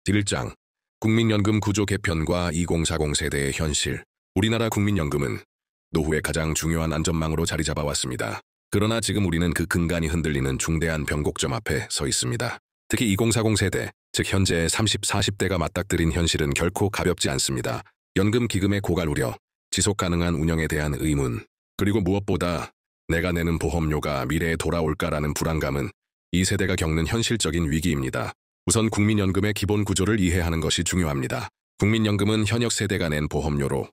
1장 국민연금 구조 개편과 2040 세대의 현실. 우리나라 국민연금은 노후의 가장 중요한 안전망으로 자리 잡아왔습니다. 그러나 지금 우리는 그 근간이 흔들리는 중대한 변곡점 앞에 서 있습니다. 특히 2040 세대, 즉 현재 30, 40대가 맞닥뜨린 현실은 결코 가볍지 않습니다. 연금 기금의 고갈 우려, 지속 가능한 운영에 대한 의문, 그리고 무엇보다 내가 내는 보험료가 미래에 돌아올까라는 불안감은 이 세대가 겪는 현실적인 위기입니다. 우선 국민연금의 기본 구조를 이해하는 것이 중요합니다. 국민연금은 현역 세대가 낸 보험료로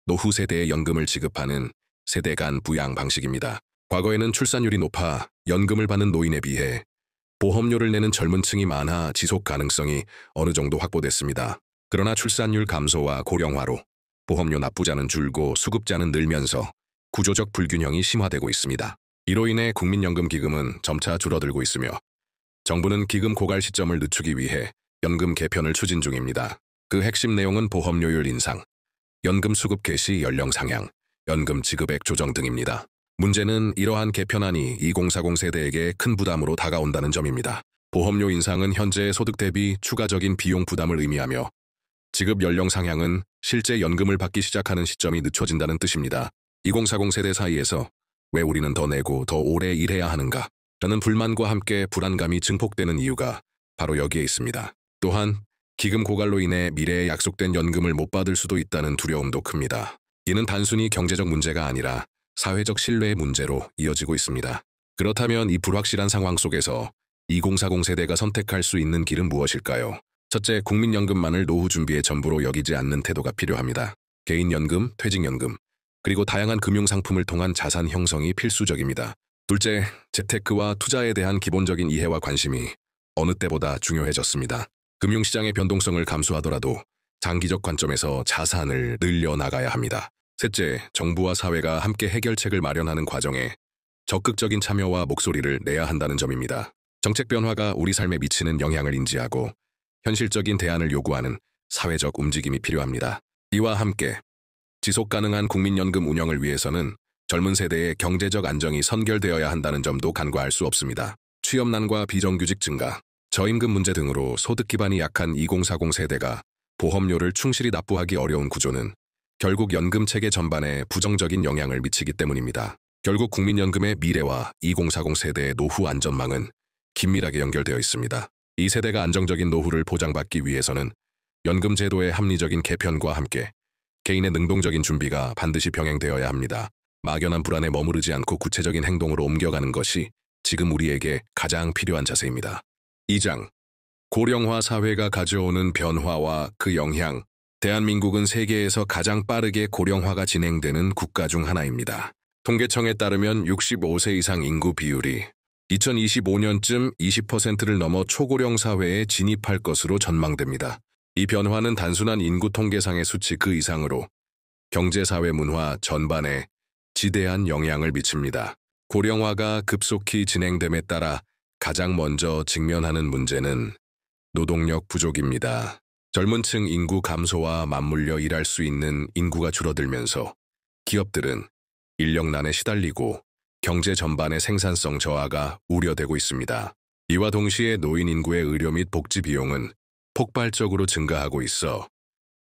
노후 세대의 연금을 지급하는 세대 간 부양 방식입니다. 과거에는 출산율이 높아 연금을 받는 노인에 비해 보험료를 내는 젊은 층이 많아 지속 가능성이 어느 정도 확보됐습니다. 그러나 출산율 감소와 고령화로 보험료 납부자는 줄고 수급자는 늘면서 구조적 불균형이 심화되고 있습니다. 이로 인해 국민연금 기금은 점차 줄어들고 있으며 정부는 기금 고갈 시점을 늦추기 위해 연금 개편을 추진 중입니다. 그 핵심 내용은 보험료율 인상, 연금 수급 개시 연령 상향, 연금 지급액 조정 등입니다. 문제는 이러한 개편안이 2040 세대에게 큰 부담으로 다가온다는 점입니다. 보험료 인상은 현재의 소득 대비 추가적인 비용 부담을 의미하며 지급 연령 상향은 실제 연금을 받기 시작하는 시점이 늦춰진다는 뜻입니다. 2040 세대 사이에서 왜 우리는 더 내고 더 오래 일해야 하는가? 라는 불만과 함께 불안감이 증폭되는 이유가 바로 여기에 있습니다. 또한 기금 고갈로 인해 미래에 약속된 연금을 못 받을 수도 있다는 두려움도 큽니다. 이는 단순히 경제적 문제가 아니라 사회적 신뢰의 문제로 이어지고 있습니다. 그렇다면 이 불확실한 상황 속에서 2040 세대가 선택할 수 있는 길은 무엇일까요? 첫째, 국민연금만을 노후 준비의 전부로 여기지 않는 태도가 필요합니다. 개인연금, 퇴직연금, 그리고 다양한 금융상품을 통한 자산 형성이 필수적입니다. 둘째, 재테크와 투자에 대한 기본적인 이해와 관심이 어느 때보다 중요해졌습니다. 금융시장의 변동성을 감수하더라도 장기적 관점에서 자산을 늘려나가야 합니다. 셋째, 정부와 사회가 함께 해결책을 마련하는 과정에 적극적인 참여와 목소리를 내야 한다는 점입니다. 정책 변화가 우리 삶에 미치는 영향을 인지하고 현실적인 대안을 요구하는 사회적 움직임이 필요합니다. 이와 함께 지속 가능한 국민연금 운영을 위해서는 젊은 세대의 경제적 안정이 선결되어야 한다는 점도 간과할 수 없습니다. 취업난과 비정규직 증가, 저임금 문제 등으로 소득 기반이 약한 2040 세대가 보험료를 충실히 납부하기 어려운 구조는 결국 연금 체계 전반에 부정적인 영향을 미치기 때문입니다. 결국 국민연금의 미래와 2040 세대의 노후 안전망은 긴밀하게 연결되어 있습니다. 이 세대가 안정적인 노후를 보장받기 위해서는 연금 제도의 합리적인 개편과 함께 개인의 능동적인 준비가 반드시 병행되어야 합니다. 막연한 불안에 머무르지 않고 구체적인 행동으로 옮겨가는 것이 지금 우리에게 가장 필요한 자세입니다. 2장, 고령화 사회가 가져오는 변화와 그 영향. 대한민국은 세계에서 가장 빠르게 고령화가 진행되는 국가 중 하나입니다. 통계청에 따르면 65세 이상 인구 비율이 2025년쯤 20%를 넘어 초고령 사회에 진입할 것으로 전망됩니다. 이 변화는 단순한 인구 통계상의 수치 그 이상으로 경제, 사회, 문화 전반에 지대한 영향을 미칩니다. 고령화가 급속히 진행됨에 따라 가장 먼저 직면하는 문제는 노동력 부족입니다. 젊은 층 인구 감소와 맞물려 일할 수 있는 인구가 줄어들면서 기업들은 인력난에 시달리고 경제 전반의 생산성 저하가 우려되고 있습니다. 이와 동시에 노인 인구의 의료 및 복지 비용은 폭발적으로 증가하고 있어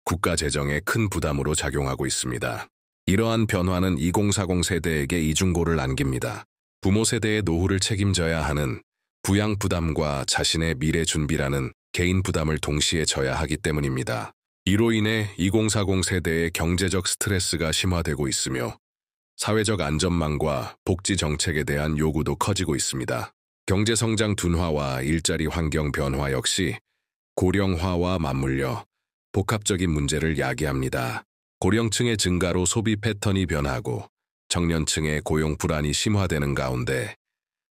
국가 재정에 큰 부담으로 작용하고 있습니다. 이러한 변화는 2040 세대에게 이중고를 안깁니다. 부모 세대의 노후를 책임져야 하는 부양 부담과 자신의 미래 준비라는 개인 부담을 동시에 져야 하기 때문입니다. 이로 인해 2040 세대의 경제적 스트레스가 심화되고 있으며 사회적 안전망과 복지 정책에 대한 요구도 커지고 있습니다. 경제성장 둔화와 일자리 환경 변화 역시 고령화와 맞물려 복합적인 문제를 야기합니다. 고령층의 증가로 소비 패턴이 변하고 청년층의 고용 불안이 심화되는 가운데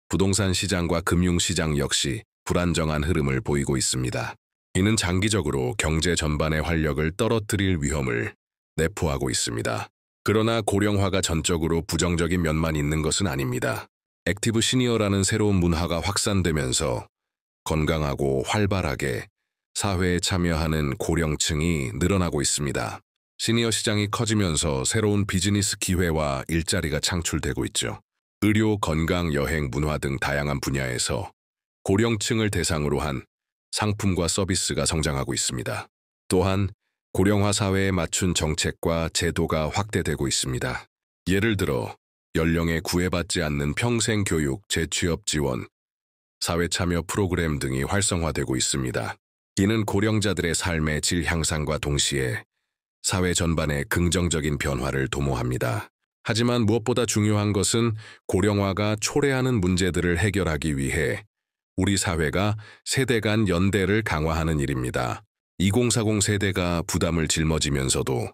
부동산 시장과 금융시장 역시 불안정한 흐름을 보이고 있습니다. 이는 장기적으로 경제 전반의 활력을 떨어뜨릴 위험을 내포하고 있습니다. 그러나 고령화가 전적으로 부정적인 면만 있는 것은 아닙니다. 액티브 시니어라는 새로운 문화가 확산되면서 건강하고 활발하게 사회에 참여하는 고령층이 늘어나고 있습니다. 시니어 시장이 커지면서 새로운 비즈니스 기회와 일자리가 창출되고 있죠. 의료, 건강, 여행, 문화 등 다양한 분야에서 고령층을 대상으로 한 상품과 서비스가 성장하고 있습니다. 또한 고령화 사회에 맞춘 정책과 제도가 확대되고 있습니다. 예를 들어 연령에 구애받지 않는 평생 교육, 재취업 지원, 사회 참여 프로그램 등이 활성화되고 있습니다. 이는 고령자들의 삶의 질 향상과 동시에 사회 전반의 긍정적인 변화를 도모합니다. 하지만 무엇보다 중요한 것은 고령화가 초래하는 문제들을 해결하기 위해 우리 사회가 세대 간 연대를 강화하는 일입니다. 2040 세대가 부담을 짊어지면서도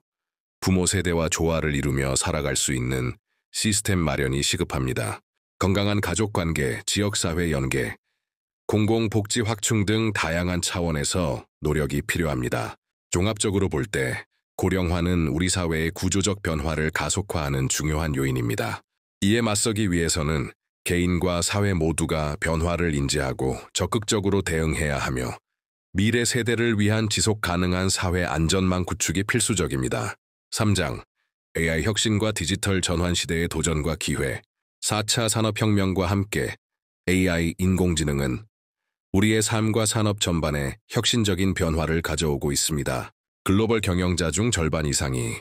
부모 세대와 조화를 이루며 살아갈 수 있는 시스템 마련이 시급합니다. 건강한 가족관계, 지역사회 연계, 공공복지 확충 등 다양한 차원에서 노력이 필요합니다. 종합적으로 볼 때 고령화는 우리 사회의 구조적 변화를 가속화하는 중요한 요인입니다. 이에 맞서기 위해서는 개인과 사회 모두가 변화를 인지하고 적극적으로 대응해야 하며 미래 세대를 위한 지속 가능한 사회 안전망 구축이 필수적입니다. 3장 AI 혁신과 디지털 전환 시대의 도전과 기회. 4차 산업혁명과 함께 AI 인공지능은 우리의 삶과 산업 전반에 혁신적인 변화를 가져오고 있습니다. 글로벌 경영자 중 절반 이상이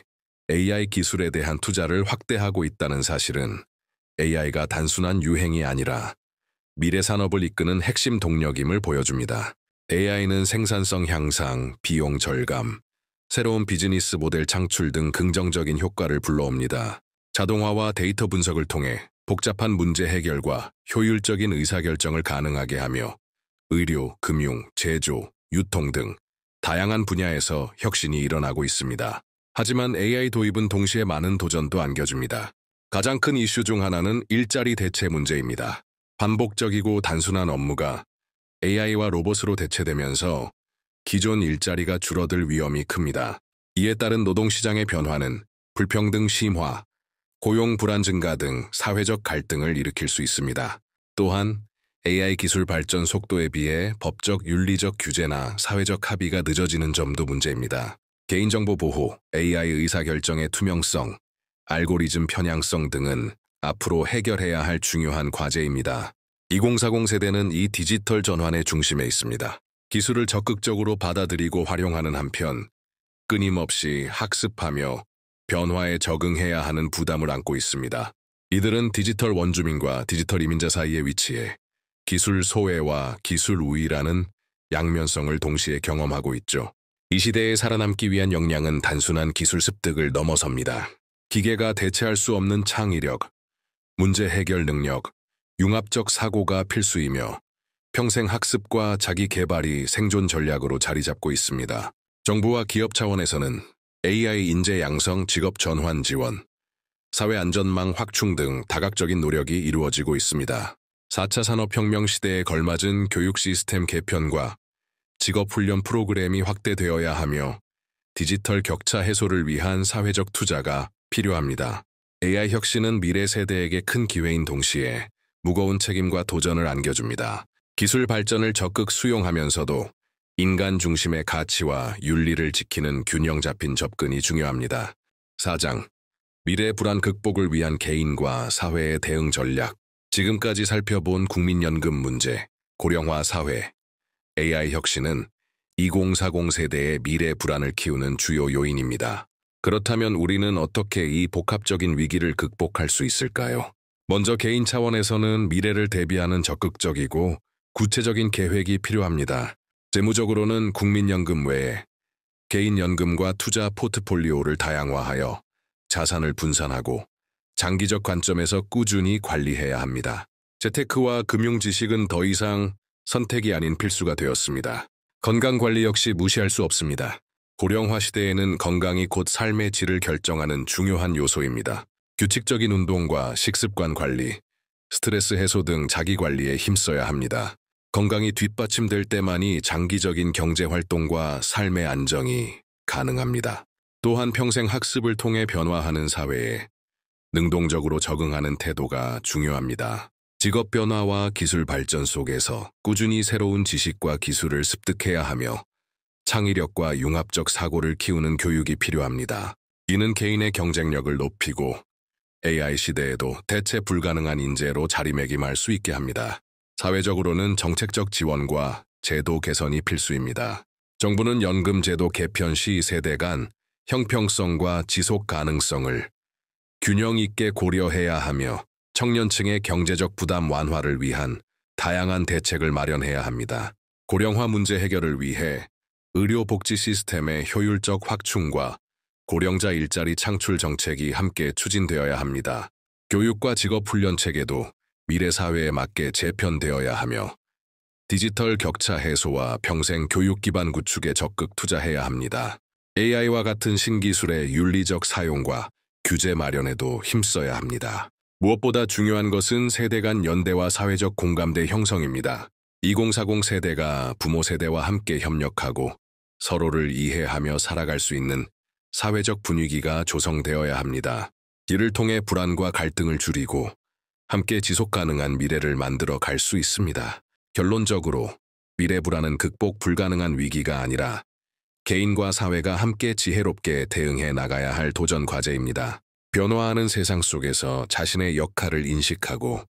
AI 기술에 대한 투자를 확대하고 있다는 사실은 AI가 단순한 유행이 아니라 미래 산업을 이끄는 핵심 동력임을 보여줍니다. AI는 생산성 향상, 비용 절감, 새로운 비즈니스 모델 창출 등 긍정적인 효과를 불러옵니다. 자동화와 데이터 분석을 통해 복잡한 문제 해결과 효율적인 의사결정을 가능하게 하며 의료, 금융, 제조, 유통 등 다양한 분야에서 혁신이 일어나고 있습니다. 하지만 AI 도입은 동시에 많은 도전도 안겨줍니다. 가장 큰 이슈 중 하나는 일자리 대체 문제입니다. 반복적이고 단순한 업무가 AI와 로봇으로 대체되면서 기존 일자리가 줄어들 위험이 큽니다. 이에 따른 노동시장의 변화는 불평등 심화, 고용 불안 증가 등 사회적 갈등을 일으킬 수 있습니다. 또한 AI 기술 발전 속도에 비해 법적 윤리적 규제나 사회적 합의가 늦어지는 점도 문제입니다. 개인정보 보호, AI 의사결정의 투명성, 알고리즘 편향성 등은 앞으로 해결해야 할 중요한 과제입니다. 2040 세대는 이 디지털 전환의 중심에 있습니다. 기술을 적극적으로 받아들이고 활용하는 한편 끊임없이 학습하며 변화에 적응해야 하는 부담을 안고 있습니다. 이들은 디지털 원주민과 디지털 이민자 사이에 위치해 기술 소외와 기술 우위라는 양면성을 동시에 경험하고 있죠. 이 시대에 살아남기 위한 역량은 단순한 기술 습득을 넘어섭니다. 기계가 대체할 수 없는 창의력, 문제 해결 능력, 융합적 사고가 필수이며 평생 학습과 자기 개발이 생존 전략으로 자리 잡고 있습니다. 정부와 기업 차원에서는 AI 인재 양성, 직업 전환 지원, 사회 안전망 확충 등 다각적인 노력이 이루어지고 있습니다. 4차 산업혁명 시대에 걸맞은 교육 시스템 개편과 직업훈련 프로그램이 확대되어야 하며 디지털 격차 해소를 위한 사회적 투자가 필요합니다. AI 혁신은 미래 세대에게 큰 기회인 동시에 무거운 책임과 도전을 안겨줍니다. 기술 발전을 적극 수용하면서도 인간 중심의 가치와 윤리를 지키는 균형 잡힌 접근이 중요합니다. 4장 미래 불안 극복을 위한 개인과 사회의 대응 전략. 지금까지 살펴본 국민연금 문제, 고령화 사회, AI 혁신은 2040 세대의 미래 불안을 키우는 주요 요인입니다. 그렇다면 우리는 어떻게 이 복합적인 위기를 극복할 수 있을까요? 먼저 개인 차원에서는 미래를 대비하는 적극적이고 구체적인 계획이 필요합니다. 재무적으로는 국민연금 외에 개인연금과 투자 포트폴리오를 다양화하여 자산을 분산하고 장기적 관점에서 꾸준히 관리해야 합니다. 재테크와 금융 지식은 더 이상 선택이 아닌 필수가 되었습니다. 건강관리 역시 무시할 수 없습니다. 고령화 시대에는 건강이 곧 삶의 질을 결정하는 중요한 요소입니다. 규칙적인 운동과 식습관 관리, 스트레스 해소 등 자기관리에 힘써야 합니다. 건강이 뒷받침될 때만이 장기적인 경제활동과 삶의 안정이 가능합니다. 또한 평생 학습을 통해 변화하는 사회에 능동적으로 적응하는 태도가 중요합니다. 직업 변화와 기술 발전 속에서 꾸준히 새로운 지식과 기술을 습득해야 하며 창의력과 융합적 사고를 키우는 교육이 필요합니다. 이는 개인의 경쟁력을 높이고 AI 시대에도 대체 불가능한 인재로 자리매김할 수 있게 합니다. 사회적으로는 정책적 지원과 제도 개선이 필수입니다. 정부는 연금 제도 개편 시 세대 간 형평성과 지속 가능성을 균형 있게 고려해야 하며 청년층의 경제적 부담 완화를 위한 다양한 대책을 마련해야 합니다. 고령화 문제 해결을 위해 의료복지 시스템의 효율적 확충과 고령자 일자리 창출 정책이 함께 추진되어야 합니다. 교육과 직업훈련 체계도 미래 사회에 맞게 재편되어야 하며 디지털 격차 해소와 평생 교육 기반 구축에 적극 투자해야 합니다. AI와 같은 신기술의 윤리적 사용과 규제 마련에도 힘써야 합니다. 무엇보다 중요한 것은 세대 간 연대와 사회적 공감대 형성입니다. 2040 세대가 부모 세대와 함께 협력하고 서로를 이해하며 살아갈 수 있는 사회적 분위기가 조성되어야 합니다. 이를 통해 불안과 갈등을 줄이고 함께 지속 가능한 미래를 만들어 갈 수 있습니다. 결론적으로 미래 불안은 극복 불가능한 위기가 아니라 개인과 사회가 함께 지혜롭게 대응해 나가야 할 도전 과제입니다. 변화하는 세상 속에서 자신의 역할을 인식하고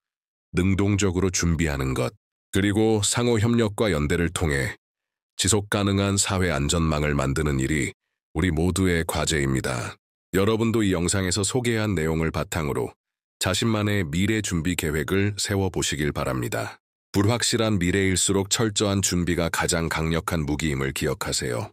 능동적으로 준비하는 것, 그리고 상호 협력과 연대를 통해 지속 가능한 사회 안전망을 만드는 일이 우리 모두의 과제입니다. 여러분도 이 영상에서 소개한 내용을 바탕으로 자신만의 미래 준비 계획을 세워보시길 바랍니다. 불확실한 미래일수록 철저한 준비가 가장 강력한 무기임을 기억하세요.